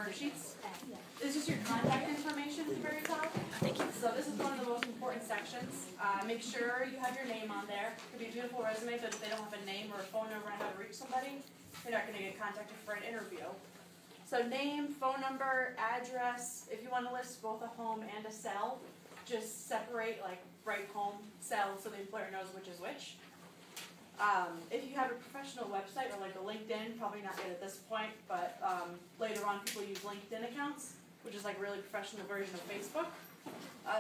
worksheets. This is your contact information at the very top. Thank you. So this is one of the most important sections. Make sure you have your name on there. It could be a beautiful resume, but if they don't have a name or a phone number on how to reach somebody, you're not going to get contacted for an interview. So name, phone number, address. If you want to list both a home and a cell, just separate, like write home, cell, so the employer knows which is which. If you have a professional website or like a LinkedIn, probably not yet at this point, but later on people use LinkedIn accounts, which is like a really professional version of Facebook.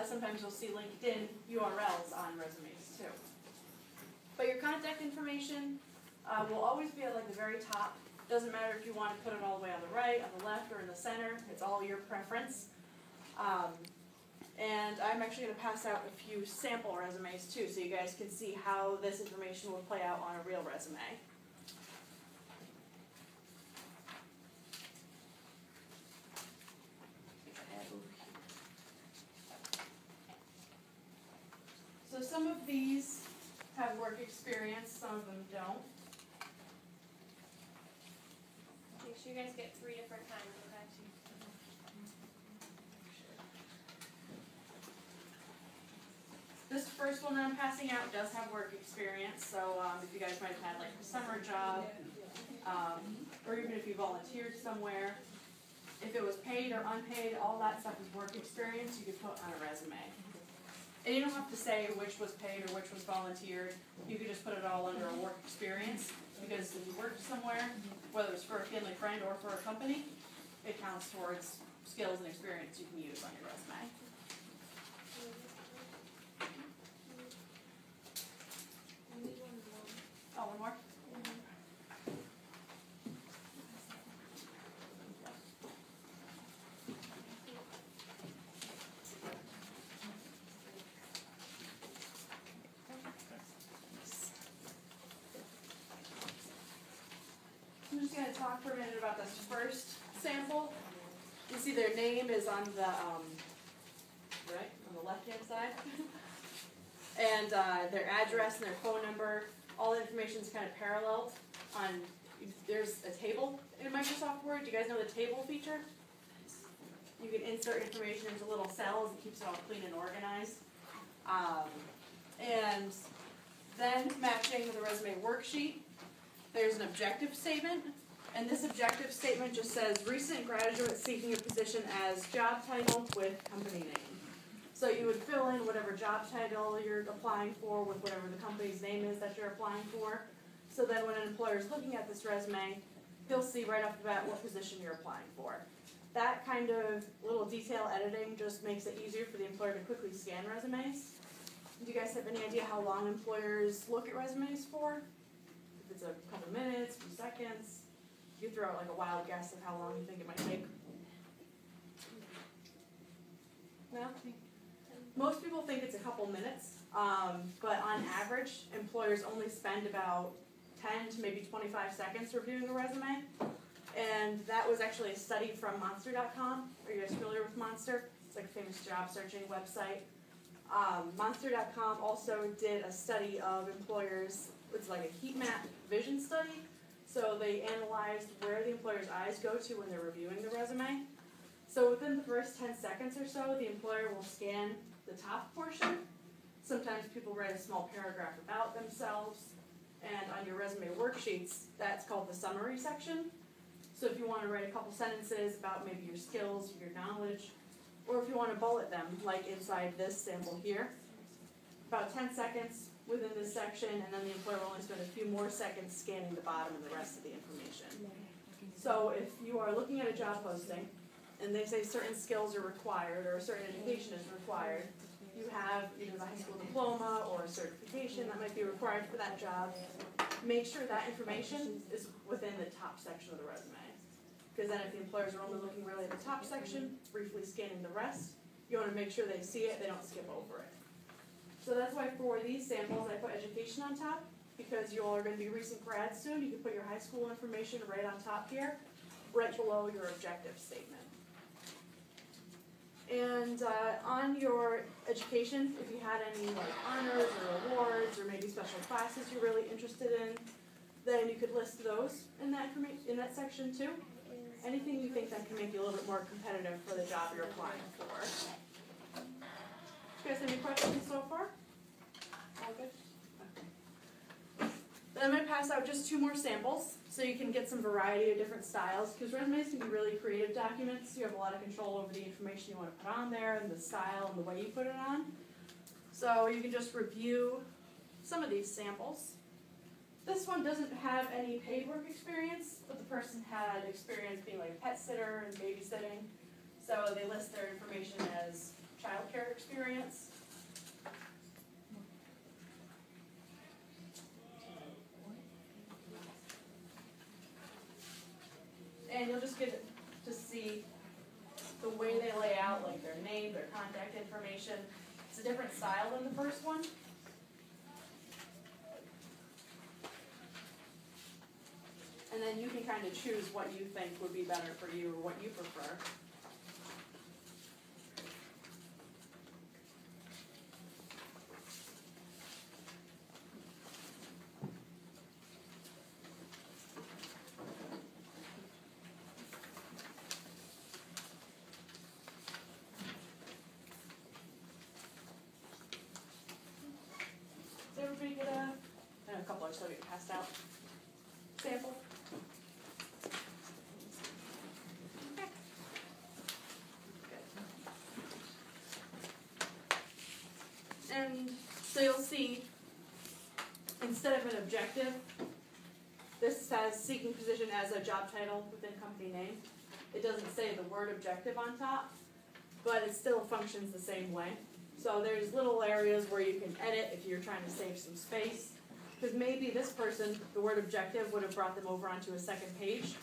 Sometimes you'll see LinkedIn URLs on resumes too. But your contact information will always be at like the very top. Doesn't matter if you want to put it all the way on the right, on the left, or in the center. It's all your preference. And I'm actually going to pass out a few sample resumes too, so you guys can see how this information will play out on a real resume. So some of these have work experience, some of them don't. Make sure you guys get 3 different times, okay? This first one that I'm passing out does have work experience, so if you guys might have had like a summer job, or even if you volunteered somewhere, if it was paid or unpaid, all that stuff is work experience you could put on a resume. And you don't have to say which was paid or which was volunteered. You could just put it all under a work experience, because if you worked somewhere, whether it's for a family friend or for a company, it counts towards skills and experience you can use on your resume. Oh, one more? I'm just going to talk for a minute about this first sample. You see their name is on the right on the left-hand side, and their address and their phone number. All the information is kind of paralleled. There's a table in Microsoft Word. Do you guys know the table feature? You can insert information into little cells. It keeps it all clean and organized. And then matching the resume worksheet, there's an objective statement. And this objective statement just says, recent graduate seeking a position as job title with company name. So you would fill in whatever job title you're applying for with whatever the company's name is that you're applying for. So then when an employer is looking at this resume, he'll see right off the bat what position you're applying for. That kind of little detail editing just makes it easier for the employer to quickly scan resumes. Do you guys have any idea how long employers look at resumes for? If it's a couple minutes, a few seconds, you throw out like a wild guess of how long you think it might take. No? Most people think it's a couple minutes, but on average, employers only spend about 10 to maybe 25 seconds reviewing a resume. And that was actually a study from Monster.com. Are you guys familiar with Monster? It's like a famous job searching website. Monster.com also did a study of employers. It's like a heat map vision study. So they analyzed where the employer's eyes go to when they're reviewing the resume. So within the first 10 seconds or so, the employer will scan the top portion. Sometimes people write a small paragraph about themselves. And on your resume worksheets, that's called the summary section. So if you want to write a couple sentences about maybe your skills, your knowledge, or if you want to bullet them, like inside this sample here, about 10 seconds within this section, and then the employer will only spend a few more seconds scanning the bottom and the rest of the information. So if you are looking at a job posting, and they say certain skills are required or a certain education is required, you have either the high school diploma or a certification that might be required for that job, make sure that information is within the top section of the resume. Because then if the employers are only looking really at the top section, briefly scanning the rest, you want to make sure they see it, they don't skip over it. So that's why for these samples I put education on top, because you all are going to be recent grads soon. You can put your high school information right on top here, right below your objective statement. And on your education, if you had any like honors or awards or maybe special classes you're really interested in, then you could list those in that section too. anything you think that can make you a little bit more competitive for the job you're applying for. You guys have any questions so far? All good? Okay. Then I'm going to pass out just 2 more samples so you can get some variety of different styles, because resumes can be really creative documents. You have a lot of control over the information you want to put on there and the style and the way you put it on. So you can just review some of these samples. This one doesn't have any paid work experience, but the person had experience being like a pet sitter and babysitting. So they list their information as childcare experience. And you'll just get to see the way they lay out, like their name, their contact information. It's a different style than the first one. And then you can kind of choose what you think would be better for you or what you prefer. Does everybody get a couple are still getting passed out, sample? Okay. Good. And so you'll see, instead of an objective, this says seeking position as a job title within company name. It doesn't say the word objective on top, but it still functions the same way. So there's little areas where you can edit if you're trying to save some space. Because maybe this person, the word objective would have brought them over onto a second page.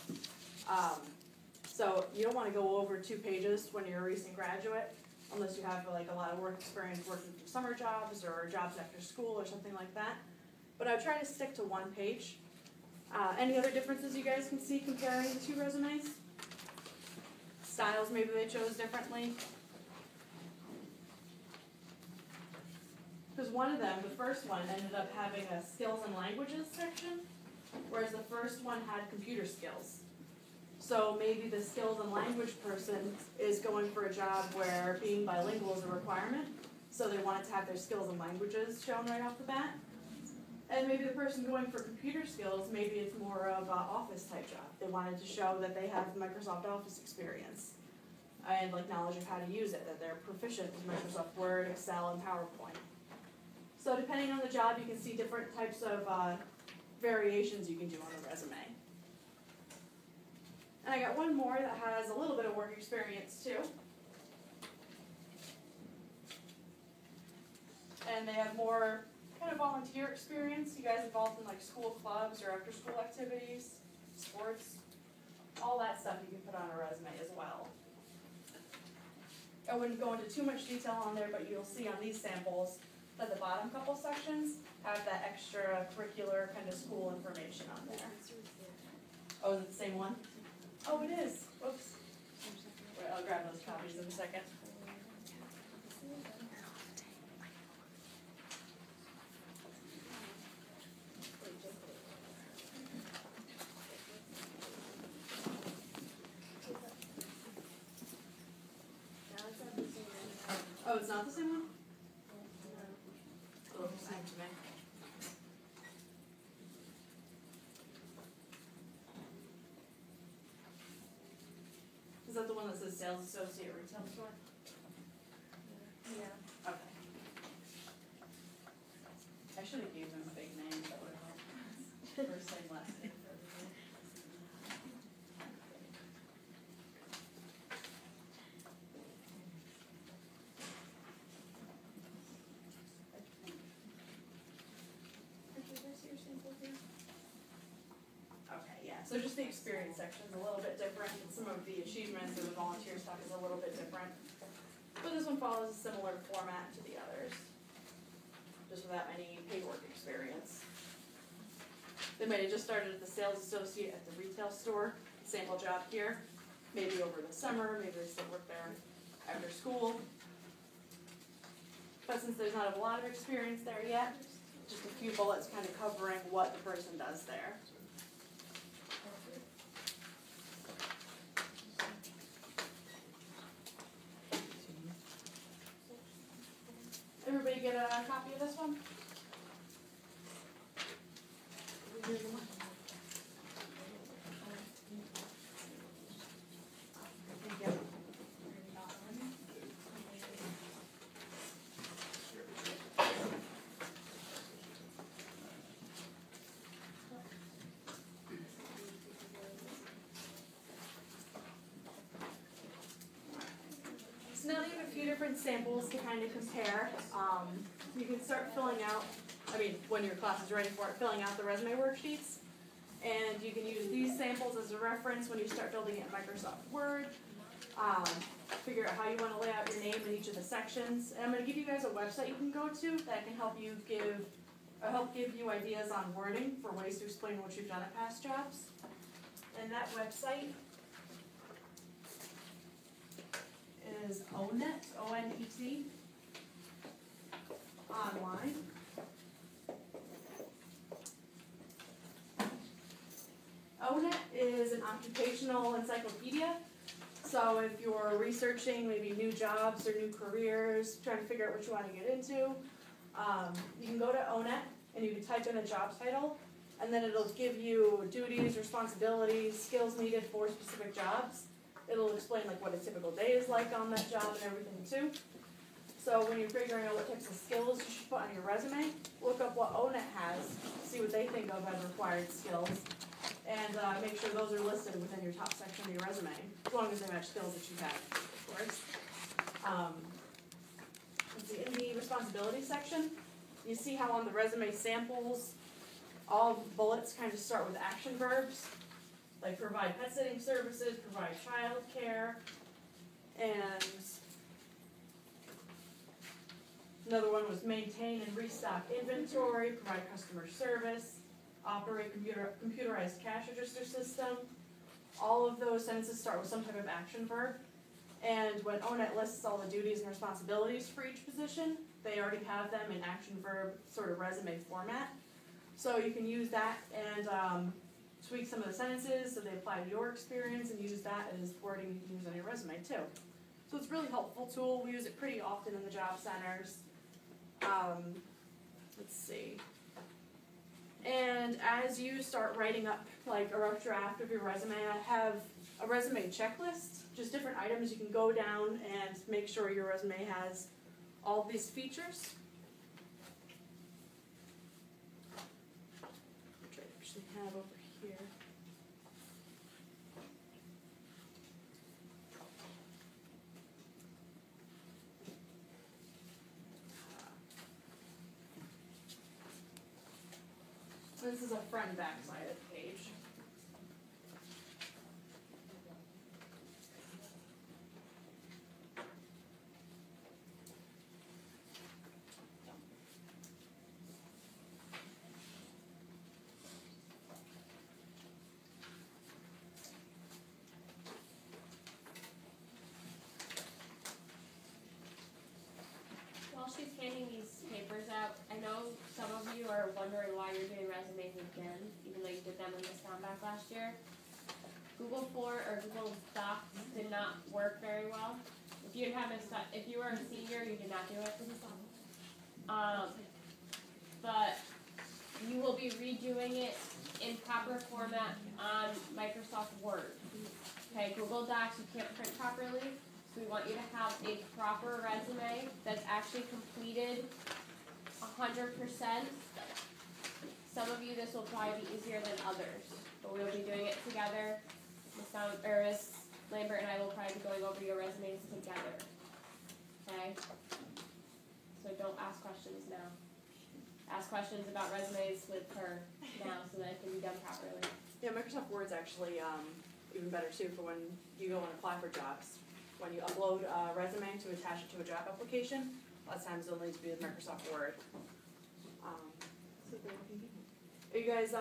So you don't want to go over 2 pages when you're a recent graduate, unless you have like a lot of work experience working through summer jobs or jobs after school or something like that. But I would try to stick to 1 page. Any other differences you guys can see comparing the 2 resumes? Styles maybe they chose differently. Because one of them, the first one, ended up having a skills and languages section, whereas the first one had computer skills. So maybe the skills and language person is going for a job where being bilingual is a requirement, so they wanted to have their skills and languages shown right off the bat. And maybe the person going for computer skills, maybe it's more of an office type job. They wanted to show that they have Microsoft Office experience and like knowledge of how to use it, that they're proficient with Microsoft Word, Excel, and PowerPoint. So depending on the job, you can see different types of variations you can do on a resume. And I got one more that has a little bit of work experience too. And they have more kind of volunteer experience. You guys involved in like school clubs or after school activities, sports, all that stuff you can put on a resume as well. I wouldn't go into too much detail on there, but you'll see on these samples that the bottom couple sections have that extra curricular kind of school information on there. Oh, is it the same one? Oh, it is. Whoops. Wait, I'll grab those copies in a second. Oh, it's not the same one? It looks the same to me. Is that the one that says sales associate retail store? Yeah. Okay. I should have given them a big name, that would have helped. First name, last name for everyone. Okay, yeah, so just the experience section is a little bit different, and some of the achievements or the volunteer stuff is a little bit different. But this one follows a similar format to the others, just without any paid work experience. They might have just started as the sales associate at the retail store, sample job here, maybe over the summer, maybe they still work there after school. But since there's not a lot of experience there yet, just a few bullets kind of covering what the person does there. a copy of this one? Here's the one. Thank you. So now that you have a few different samples to kind of compare, you can start filling out, when your class is ready for it, filling out the resume worksheets. And you can use these samples as a reference when you start building it in Microsoft Word. Figure out how you want to lay out your name in each of the sections. And I'm going to give you guys a website you can go to that can help give you ideas on wording for ways to explain what you've done at past jobs. And that website is ONET, O-N-E-T, online. ONET is an occupational encyclopedia. So if you're researching maybe new jobs or new careers, trying to figure out what you want to get into, you can go to ONET and you can type in a job title, and then it'll give you duties, responsibilities, skills needed for specific jobs. It'll explain like what a typical day is like on that job and everything too. So when you're figuring out what types of skills you should put on your resume, look up what ONET has, see what they think of as required skills, and make sure those are listed within your top section of your resume, as long as they match skills that you have, of course. Let's see, in the responsibility section, you see how on the resume samples, all bullets kind of start with action verbs, like provide pet sitting services, provide child care, and another one was maintain and restock inventory, provide customer service, operate computerized cash register system. All of those sentences start with some type of action verb. And when ONET lists all the duties and responsibilities for each position, they already have them in action verb sort of resume format. So you can use that and tweak some of the sentences so they apply to your experience, and use that as wording you can use on your resume too. So it's a really helpful tool. We use it pretty often in the job centers. Let's see. And as you start writing up like a rough draft of your resume, I have a resume checklist, just different items you can go down and make sure your resume has all these features. Which I actually have over here. This is a front and back side of the page. While she's handing these papers out, I know some of you are wondering why you're doing resumes again, even though you did them in the back last year. Google Docs did not work very well. If you were a senior, you did not do it. But you will be redoing it in proper format on Microsoft Word. Okay, Google Docs you can't print properly. So we want you to have a proper resume that's actually completed 100%. Some of you, this will probably be easier than others, but we'll be doing it together. Miss Lambert and I will probably be going over your resumes together. Okay? So don't ask questions now. Ask questions about resumes with her now so that it can be done properly. Yeah, Microsoft Word's actually even better too for when you go and apply for jobs. When you upload a resume to attach it to a job application, a lot of times it'll need to be with Microsoft Word. Are you guys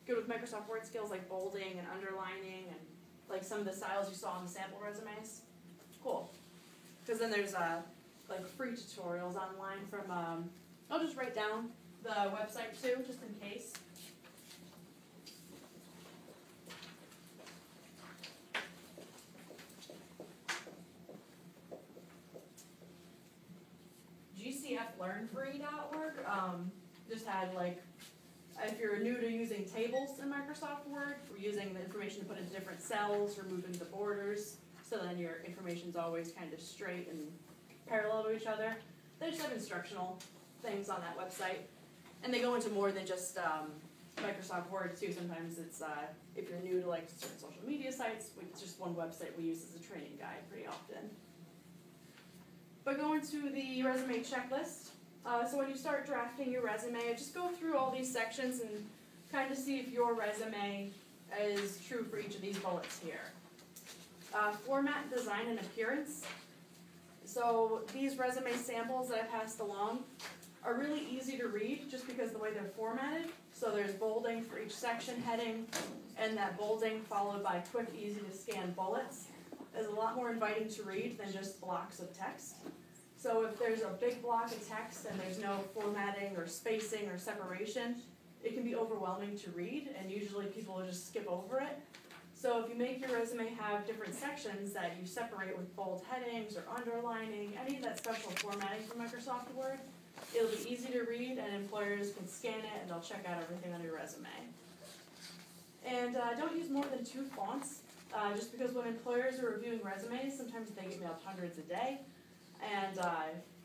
good with Microsoft Word skills like bolding and underlining and like some of the styles you saw on the sample resumes? Cool. Because then there's like free tutorials online from, I'll just write down the website too, just in case. learnfree.org. Just had like, if you're new to using tables in Microsoft Word, we're using the information to put into different cells, removing the borders, so then your information's always kind of straight and parallel to each other. They just have instructional things on that website. And they go into more than just Microsoft Word too. Sometimes it's, if you're new to like certain social media sites, it's just one website we use as a training guide pretty often. But going to the resume checklist. So when you start drafting your resume, just go through all these sections and kind of see if your resume is true for each of these bullets here. Format, design, and appearance. So these resume samples that I passed along are really easy to read just because of the way they're formatted. So there's bolding for each section heading, and that bolding followed by quick, easy to scan bullets is a lot more inviting to read than just blocks of text. So if there's a big block of text and there's no formatting or spacing or separation, it can be overwhelming to read, and usually people will just skip over it. So if you make your resume have different sections that you separate with bold headings or underlining, any of that special formatting from Microsoft Word, it'll be easy to read and employers can scan it and they'll check out everything on your resume. And don't use more than 2 fonts, just because when employers are reviewing resumes, sometimes they get mailed hundreds a day. And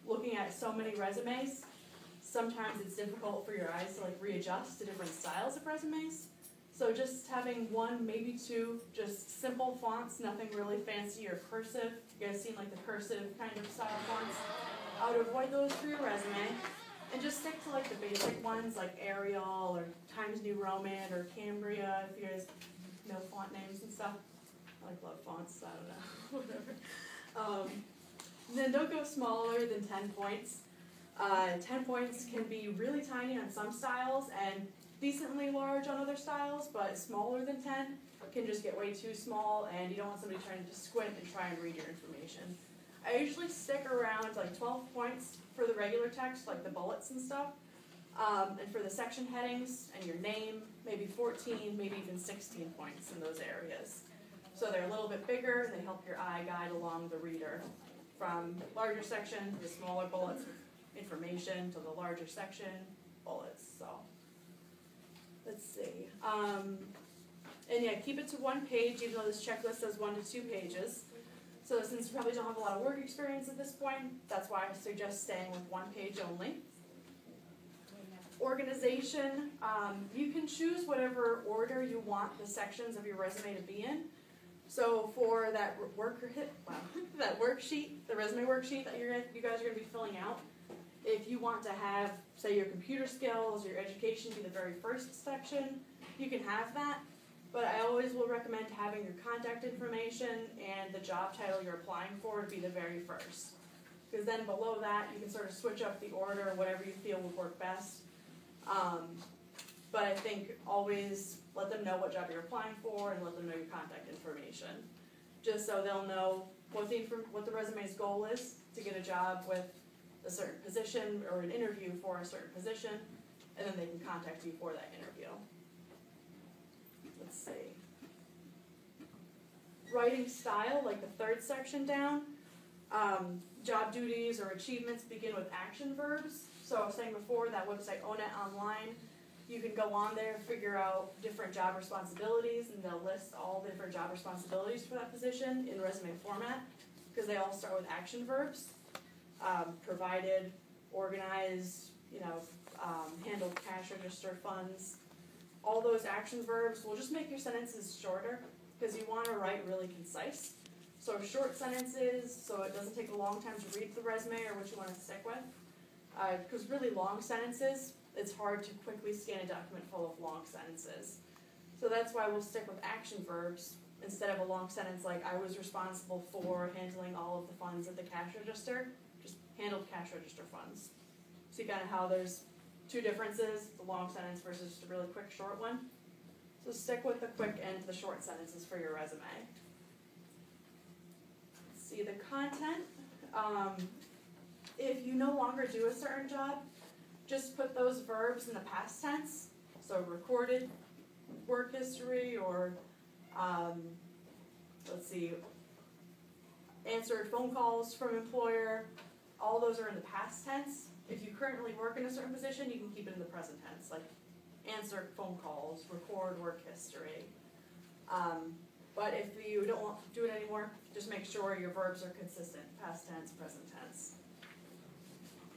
looking at so many resumes, sometimes it's difficult for your eyes to like readjust to different styles of resumes. So just having 1, maybe 2, just simple fonts, nothing really fancy or cursive. You guys seen like the cursive kind of style fonts? I would avoid those for your resume. And just stick to like the basic ones like Arial or Times New Roman or Cambria, if you guys know font names and stuff. I like love fonts, I don't know, whatever. Then don't go smaller than 10 points. 10 points can be really tiny on some styles and decently large on other styles, but smaller than 10 can just get way too small, and you don't want somebody trying to squint and try and read your information. I usually stick around like 12 points for the regular text, like the bullets and stuff, and for the section headings and your name, maybe 14, maybe even 16 points in those areas. So they're a little bit bigger, they help your eye guide along the reader from larger section to the smaller bullets with information to the larger section bullets. So let's see. And yeah, keep it to 1 page, even though this checklist says 1 to 2 pages. So since you probably don't have a lot of work experience at this point, that's why I suggest staying with 1 page only. Organization, you can choose whatever order you want the sections of your resume to be in. So for that that worksheet, the resume worksheet that you guys are going to be filling out, if you want to have, say, your computer skills, your education be the very first section, you can have that. But I always will recommend having your contact information and the job title you're applying for to be the very first. Because then below that, you can sort of switch up the order, whatever you feel would work best. But I think always let them know what job you're applying for and let them know your contact information. Just so they'll know what the resume's goal is to get a job with a certain position or an interview for a certain position, and then they can contact you for that interview. Let's see. Writing style, like the 3rd section down, job duties or achievements begin with action verbs. So I was saying before, that website Own It Online, you can go on there and figure out different job responsibilities, and they'll list all the different job responsibilities for that position in resume format, because they all start with action verbs. Provided, organized, handled cash register funds. All those action verbs will just make your sentences shorter, because you want to write really concise. So short sentences, so it doesn't take a long time to read the resume or what you want to stick with. Because really long sentences, it's hard to quickly scan a document full of long sentences. So that's why we'll stick with action verbs instead of a long sentence like, I was responsible for handling all of the funds at the cash register. Just handled cash register funds. See kind of how there's 2 differences, the long sentence versus just a really quick short one. So stick with the quick and the short sentences for your resume. Let's see the content. If you no longer do a certain job, just put those verbs in the past tense. So recorded work history, or answered phone calls from employer, all those are in the past tense. If you currently work in a certain position, you can keep it in the present tense, like answer phone calls, record work history. But if you don't want to do it anymore, just make sure your verbs are consistent, past tense, present tense.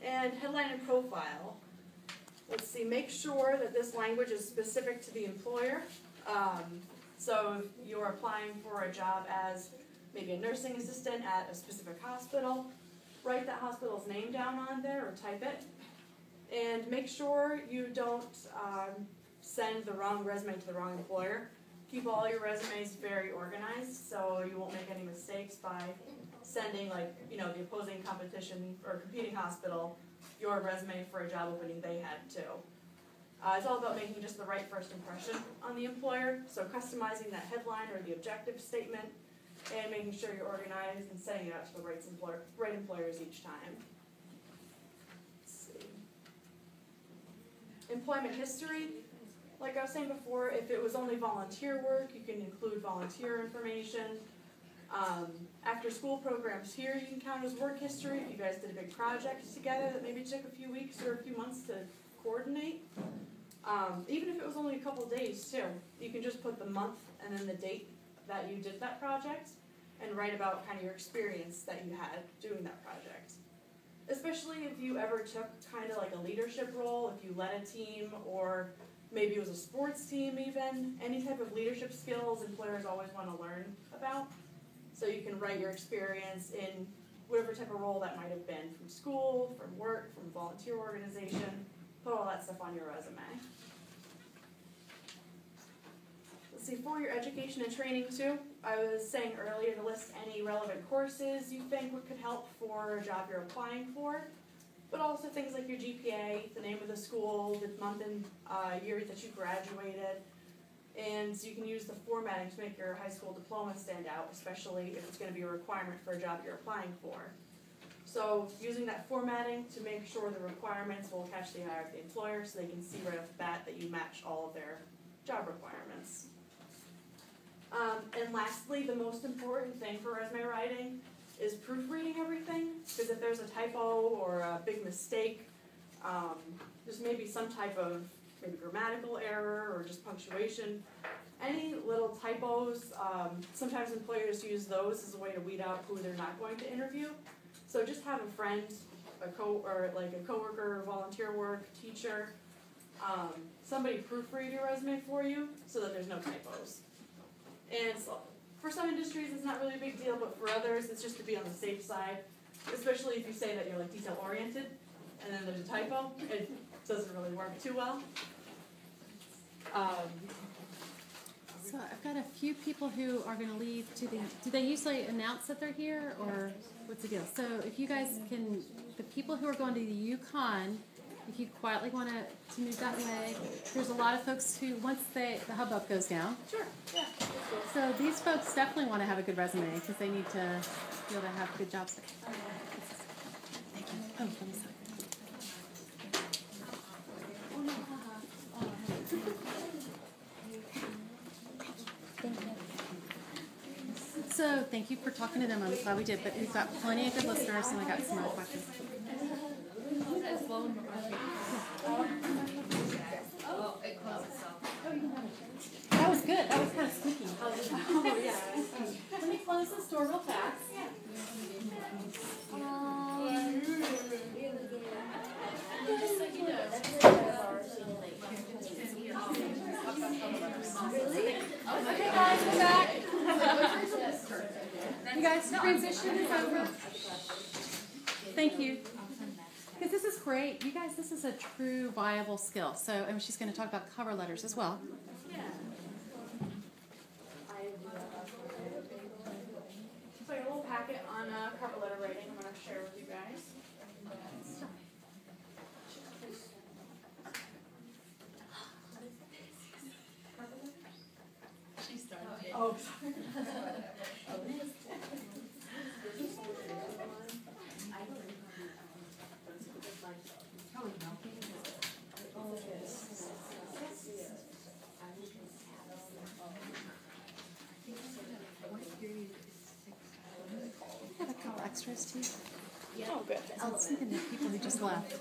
And headline and profile. Let's see, make sure that this language is specific to the employer. So if you're applying for a job as maybe a nursing assistant at a specific hospital, write that hospital's name down on there or type it. And make sure you don't send the wrong resume to the wrong employer. Keep all your resumes very organized so you won't make any mistakes by sending, like, you know, the opposing competition or competing hospital your resume for a job opening they had too. It's all about making just the right first impression on the employer, so customizing that headline or the objective statement and making sure you're organized and sending it out to the right employers each time. Let's see. Employment history. Like I was saying before, if it was only volunteer work, you can include volunteer information. After school programs here, you can count as work history if you guys did a big project together that maybe took a few weeks or a few months to coordinate. Even if it was only a couple days too, you can just put the month and then the date that you did that project and write about kind of your experience that you had doing that project. Especially if you ever took kind of like a leadership role, if you led a team or maybe it was a sports team even, any type of leadership skills employers always want to learn about. So you can write your experience in whatever type of role that might have been, from school, from work, from volunteer organization, put all that stuff on your resume. Let's see, for your education and training too, I was saying earlier to list any relevant courses you think could help for a job you're applying for, but also things like your GPA, the name of the school, the month and year that you graduated, and you can use the formatting to make your high school diploma stand out, especially if it's going to be a requirement for a job you're applying for. So using that formatting to make sure the requirements will catch the eye of the employer so they can see right off the bat that you match all of their job requirements. And lastly, the most important thing for resume writing is proofreading everything, because if there's a typo or a big mistake, there's maybe some type of maybe grammatical error or just punctuation, any little typos, sometimes employers use those as a way to weed out who they're not going to interview. So just have a friend, a coworker, volunteer work, teacher, somebody proofread your resume for you so that there's no typos. And so for some industries it's not really a big deal, but for others it's just to be on the safe side, especially if you say that you're like detail oriented and then there's a typo, it doesn't really work too well. So I've got a few people who are going to leave. Do they usually announce that they're here, or what's the deal? So if you guys can, the people who are going to the Yukon, if you quietly want to move that way, there's a lot of folks who, once the hubbub goes down. Sure, yeah. So these folks definitely want to have a good resume because they need to be able to have good jobs. Thank you. Oh, let me see. So thank you for talking to them. I'm glad we did, but we've got plenty of good listeners, and I got some other questions. That was good. That was kind of squeaky. Oh, yeah. Let me close this door real fast. Just so you know. Okay, guys, we're back. You guys, transition is over. Thank you. Because this is great. You guys, this is a true viable skill. So, and she's going to talk about cover letters as well. Yeah. So I got a little packet on cover letter writing I'm going to share with you guys. Oh, sorry. I have a couple extras too. Oh, good. I was thinking the people who just left.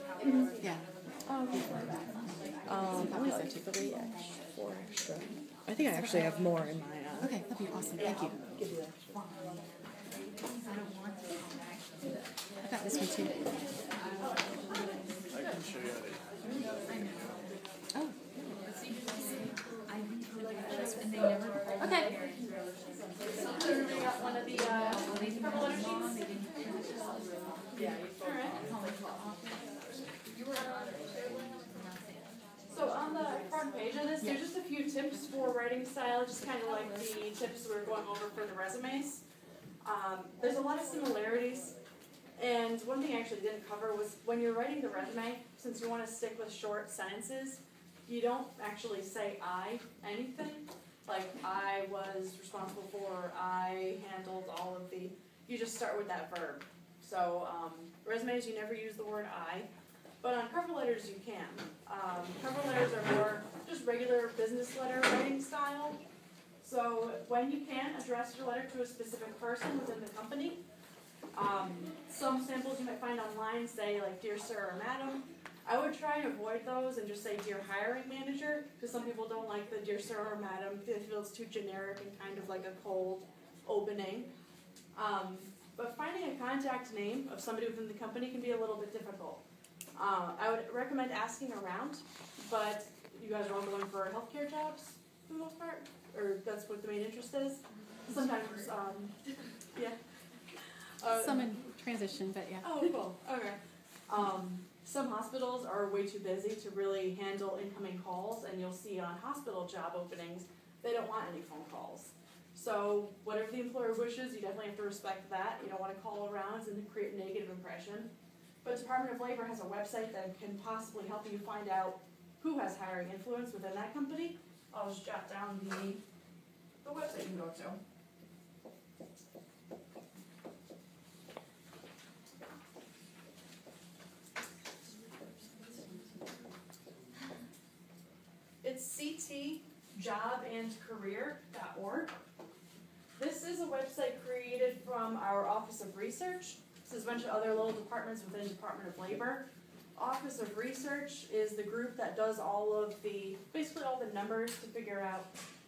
Yeah. Oh, okay. Only like 4 extra. I think I actually have more in my. Okay, that'd be awesome. Thank you. Give you extra. I've got this one too. I can show you how to. Oh. Okay. Everybody got one of the purple letter sheets? Yeah. So on the front page of this, there's just a few tips for writing style, just kind of like the tips we were going over for the resumes. There's a lot of similarities, and one thing I actually didn't cover was when you're writing the resume, since you want to stick with short sentences, you don't actually say I anything. Like, I was responsible for, I handled all of the, you just start with that verb. So, resumes, you never use the word I, but on cover letters you can. Cover letters are more just regular business letter writing style. So, when you can, address your letter to a specific person within the company. Some samples you might find online say, like, Dear Sir or Madam. I would try and avoid those and just say Dear Hiring Manager, because some people don't like the Dear Sir or Madam. They feel it's too generic and kind of like a cold opening. But finding a contact name of somebody within the company can be a little bit difficult. I would recommend asking around, but you guys are all going for healthcare jobs for the most part, or that's what the main interest is. Sometimes, yeah. Some in transition, but yeah. Oh, cool. Okay. Some hospitals are way too busy to really handle incoming calls, and you'll see on hospital job openings, they don't want any phone calls. So whatever the employer wishes, you definitely have to respect that. You don't want to call around and create a negative impression. But Department of Labor has a website that can possibly help you find out who has hiring influence within that company. I'll just jot down the website you can go to. It's ctjobandcareer.org. This is a website created from our Office of Research. This is a bunch of other little departments within Department of Labor. Office of Research is the group that does all of the, basically all the numbers to figure out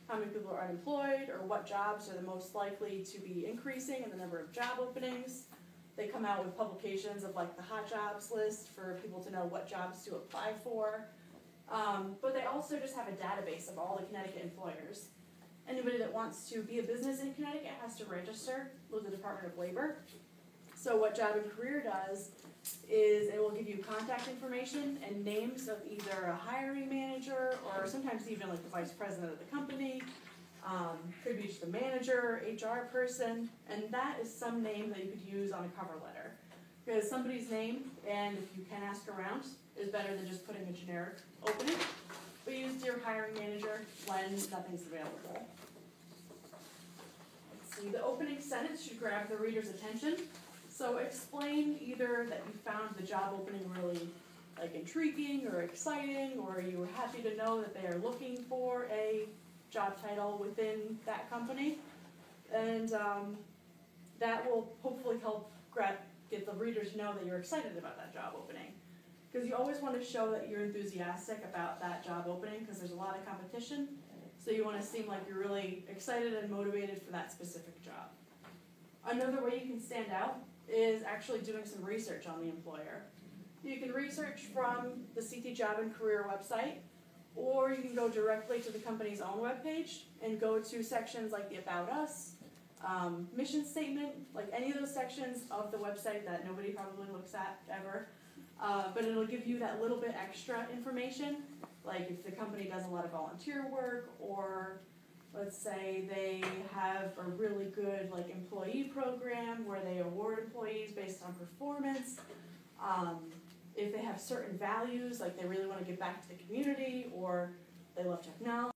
how many people are unemployed or what jobs are the most likely to be increasing in the number of job openings. They come out with publications of like the hot jobs list for people to know what jobs to apply for. But they also just have a database of all the Connecticut employers. Anybody that wants to be a business in Connecticut has to register with the Department of Labor. So what Job and Career does is it will give you contact information and names of either a hiring manager or sometimes even like the vice president of the company. Could be just the manager, HR person, and that is some name that you could use on a cover letter. Because somebody's name, and if you can ask around, is better than just putting a generic opening. But use Dear Hiring Manager when nothing's available. Let's see, the opening sentence should grab the reader's attention. So explain either that you found the job opening really like intriguing or exciting, or you were happy to know that they are looking for a job title within that company. And that will hopefully help get the reader to know that you're excited about that job opening. Because you always want to show that you're enthusiastic about that job opening because there's a lot of competition. So you want to seem like you're really excited and motivated for that specific job. Another way you can stand out is actually doing some research on the employer. You can research from the CT Job and Career website, or you can go directly to the company's own webpage and go to sections like the About Us, mission statement, like any of those sections of the website that nobody probably looks at ever. But it'll give you that little bit extra information, like if the company does a lot of volunteer work, or let's say they have a really good like employee program where they award employees based on performance. If they have certain values, like they really want to give back to the community, or they love technology.